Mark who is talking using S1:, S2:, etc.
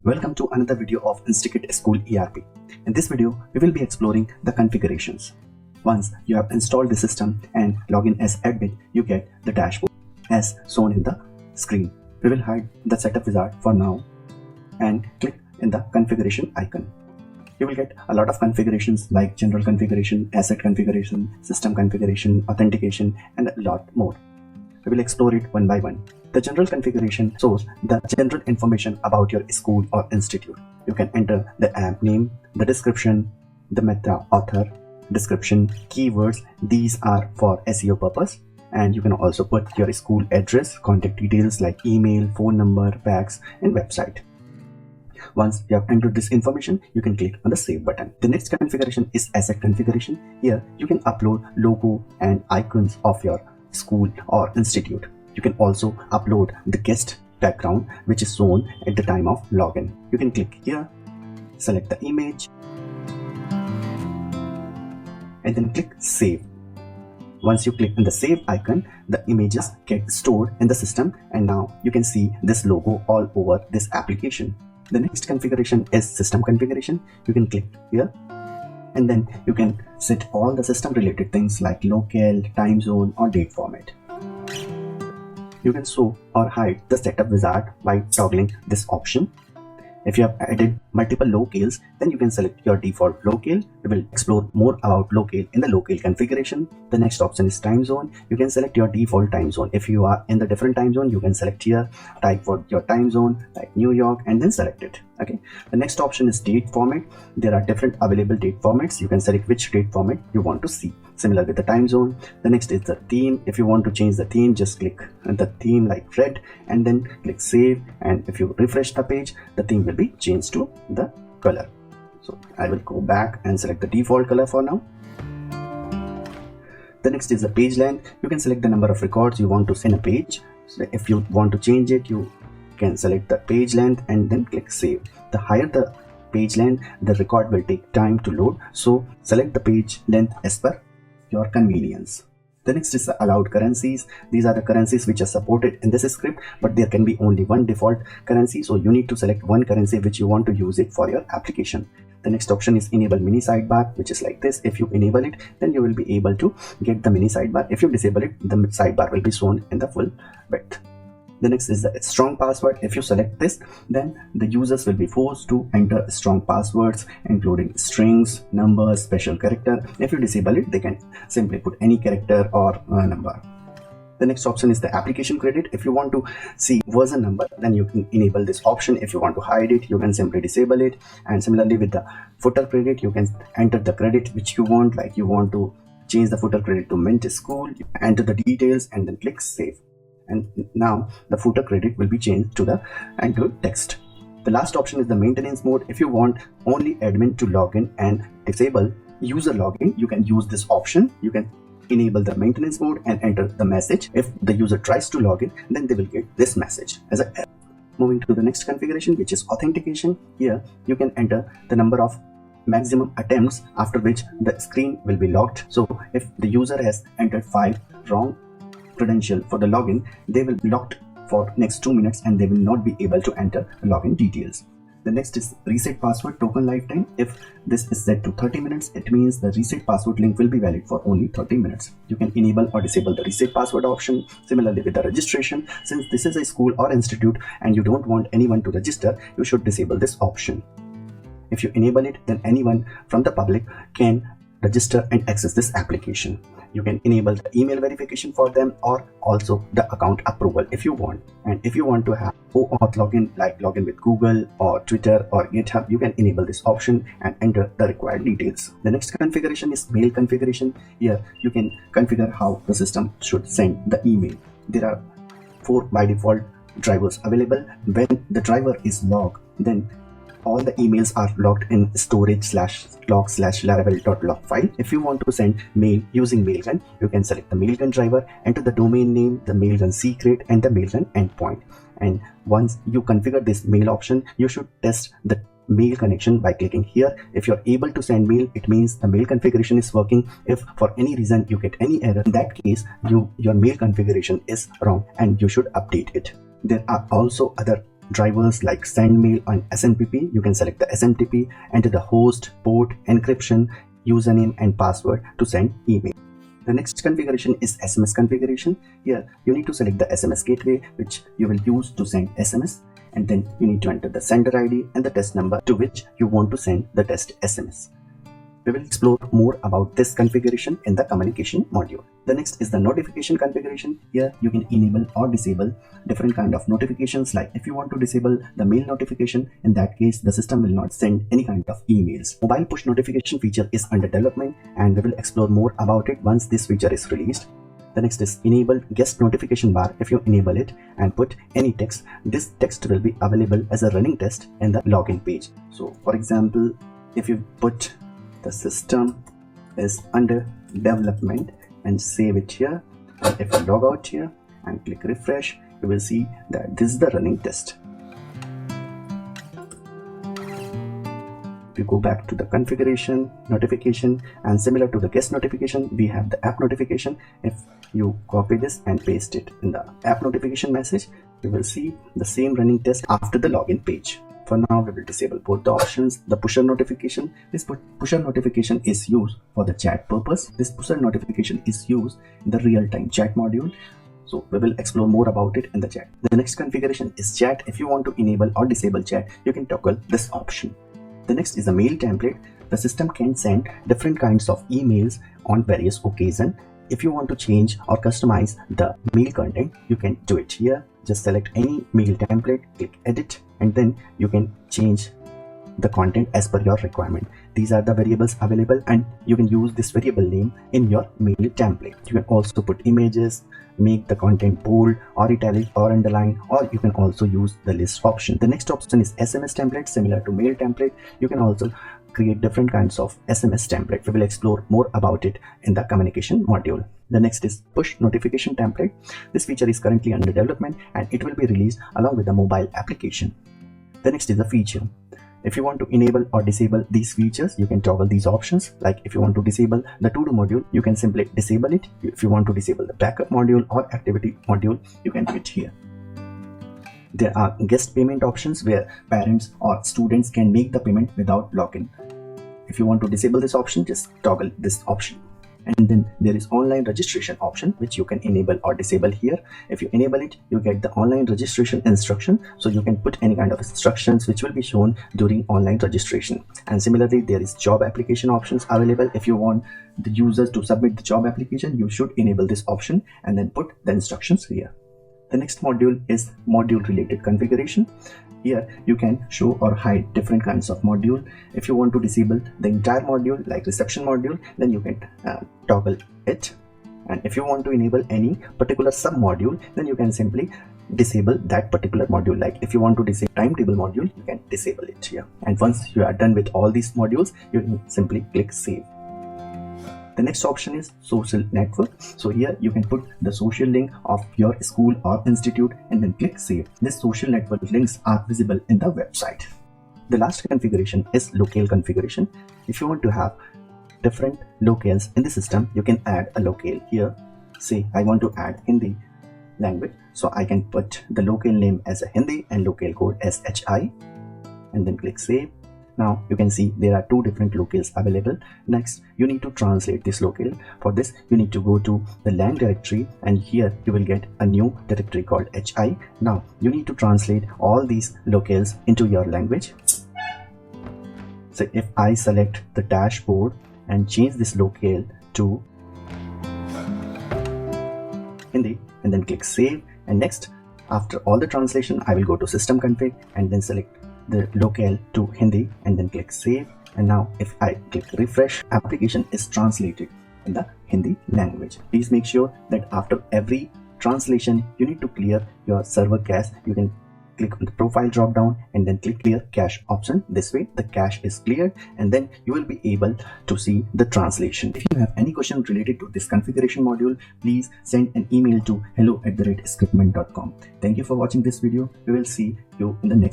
S1: Welcome to another video of InstiKit School ERP. In this video, we will be exploring the configurations. Once you have installed the system and log in as admin, you get the dashboard as shown in the screen. We will hide the setup wizard for now and click in the configuration icon. You will get a lot of configurations like general configuration, asset configuration, system configuration, authentication, and a lot more. We will explore it one by one. The general configuration shows the general information about your school or institute. You can enter the app name, the description, the meta author, description, keywords. These are for SEO purpose. And you can also put your school address, contact details like email, phone number, fax, and website. Once you have entered this information, you can click on the save button. The next configuration is asset configuration. Here you can upload logo and icons of your school or institute. You can also upload the guest background which is shown at the time of login. You can click here, select the image, and then click save. Once you click on the save icon, the images get stored in the system, and now you can see this logo all over this application. The next configuration is system configuration. You can click here, and then you can set all the system related things like locale, time zone, or date format. You can show or hide the setup wizard by toggling this option. If you have added multiple locales, then you can select your default locale. We will explore more about locale in the locale configuration. The next option is time zone. You can select your default time zone. If you are in the different time zone, you can select here, type for your time zone like New York, and then select it. Okay. The next option is date format. There are different available date formats. You can select which date format you want to see. Similar with the time zone. The next is the theme. If you want to change the theme, just click on the theme like red and then click save. And if you refresh the page, the theme will be changed to the color. So I will go back and select the default color for now. The next is the page length. You can select the number of records you want to send a page. So if you want to change it, you can select the page length and then click save. The higher the page length, the record will take time to load. So select the page length as per your convenience. The next is the allowed currencies. These are the currencies which are supported in this script, but there can be only one default currency. So you need to select one currency which you want to use it for your application. The next option is enable mini sidebar, which is like this. If you enable it, then you will be able to get the mini sidebar. If you disable it, the sidebar will be shown in the full width. The next is the strong password. If you select this, then the users will be forced to enter strong passwords, including strings, numbers, special character. If you disable it, they can simply put any character or number. The next option is the application credit. If you want to see version number, then you can enable this option. If you want to hide it, you can simply disable it. And similarly with the footer credit, you can enter the credit which you want, like you want to change the footer credit to Mint School, enter the details and then click save. And now the footer credit will be changed to the anchor text. The last option is the maintenance mode. If you want only admin to log in and disable user login, you can use this option. You can enable the maintenance mode and enter the message. If the user tries to log in, then they will get this message as an error. Moving to the next configuration, which is authentication. Here you can enter the number of maximum attempts after which the screen will be locked. So if the user has entered 5 wrong credential for the login, they will be locked for next 2 minutes and they will not be able to enter the login details. The next is reset password token lifetime. If this is set to 30 minutes, it means the reset password link will be valid for only 30 minutes. You can enable or disable the reset password option. Similarly with the registration, since this is a school or institute and you don't want anyone to register, you should disable this option. If you enable it, then anyone from the public can register and access this application. You can enable the email verification for them or also the account approval if you want. And if you want to have OAuth login, like login with Google or Twitter or GitHub, you can enable this option and enter the required details. The next configuration is mail configuration. Here you can configure how the system should send the email. There are 4 by default drivers available. When the driver is logged, then all the emails are logged in storage/log/laravel.log file. If you want to send mail using Mailgun, you can select the Mailgun driver, enter the domain name, the Mailgun secret, and the Mailgun endpoint. And once you configure this mail option, you should test the mail connection by clicking here. If you're able to send mail, it means the mail configuration is working. If for any reason you get any error, in that case your mail configuration is wrong and you should update it. There are also other drivers like send mail and SMTP, you can select the SMTP, enter the host, port, encryption, username and password to send email. The next configuration is SMS configuration. Here you need to select the SMS gateway which you will use to send SMS, and then you need to enter the sender ID and the test number to which you want to send the test SMS. We will explore more about this configuration in the communication module. The next is the notification configuration. Here you can enable or disable different kind of notifications. Like if you want to disable the mail notification, in that case the system will not send any kind of emails. Mobile push notification feature is under development and we will explore more about it once this feature is released. The next is enable guest notification bar. If you enable it and put any text, this text will be available as a running test in the login page. So for example, if you put the system is under development and save it here, and if you log out here and click refresh, you will see that this is the running test. If you go back to the configuration, notification, and similar to the guest notification, we have the app notification. If you copy this and paste it in the app notification message, you will see the same running test after the login page. For now, we will disable both the options. The pusher notification. This pusher notification is used for the chat purpose. This pusher notification is used in the real-time chat module. So we will explore more about it in the chat. The next configuration is chat. If you want to enable or disable chat, you can toggle this option. The next is a mail template. The system can send different kinds of emails on various occasions. If you want to change or customize the mail content, you can do it here. Just select any mail template, click edit, and then you can change the content as per your requirement. These are the variables available and you can use this variable name in your mail template. You can also put images, make the content bold or italic or underline, or you can also use the list option. The next option is SMS template. Similar to mail template, you can also create different kinds of SMS template. We will explore more about it in the communication module. The next is push notification template. This feature is currently under development and it will be released along with the mobile application. The next is the feature. If you want to enable or disable these features, you can toggle these options. Like if you want to disable the to-do module, you can simply disable it. If you want to disable the backup module or activity module, you can do it here. There are guest payment options where parents or students can make the payment without login. If you want to disable this option, just toggle this option. And then there is online registration option which you can enable or disable here. If you enable it, you get the online registration instruction, so you can put any kind of instructions which will be shown during online registration. And similarly, there is job application options available. If you want the users to submit the job application, you should enable this option and then put the instructions here. The next module is module related configuration. Here you can show or hide different kinds of module. If you want to disable the entire module like reception module, then you can toggle it. And if you want to enable any particular sub module, then you can simply disable that particular module. Like if you want to disable timetable module, you can disable it here. And once you are done with all these modules, you can simply click save. The next option is social network. So here you can put the social link of your school or institute and then click save. This social network links are visible in the website. The last configuration is locale configuration. If you want to have different locales in the system, you can add a locale here. Say I want to add Hindi language, so I can put the locale name as a Hindi and locale code as HI and then click save. Now you can see there are two different locales available. Next, you need to translate this locale. For this, you need to go to the LAN directory and here you will get a new directory called HI. Now you need to translate all these locales into your language. So if I select the dashboard and change this locale to Hindi and then click save, and next, after all the translation, I will go to system config and then select the locale to Hindi and then click save. And now if I click refresh, application is translated in the Hindi language. Please make sure that after every translation you need to clear your server cache. You can click on the profile drop down and then click clear cache option. This way the cache is cleared and then you will be able to see the translation. If you have any question related to this configuration module, please send an email to hello@scriptment.com. Thank you for watching this video. We will see you in the next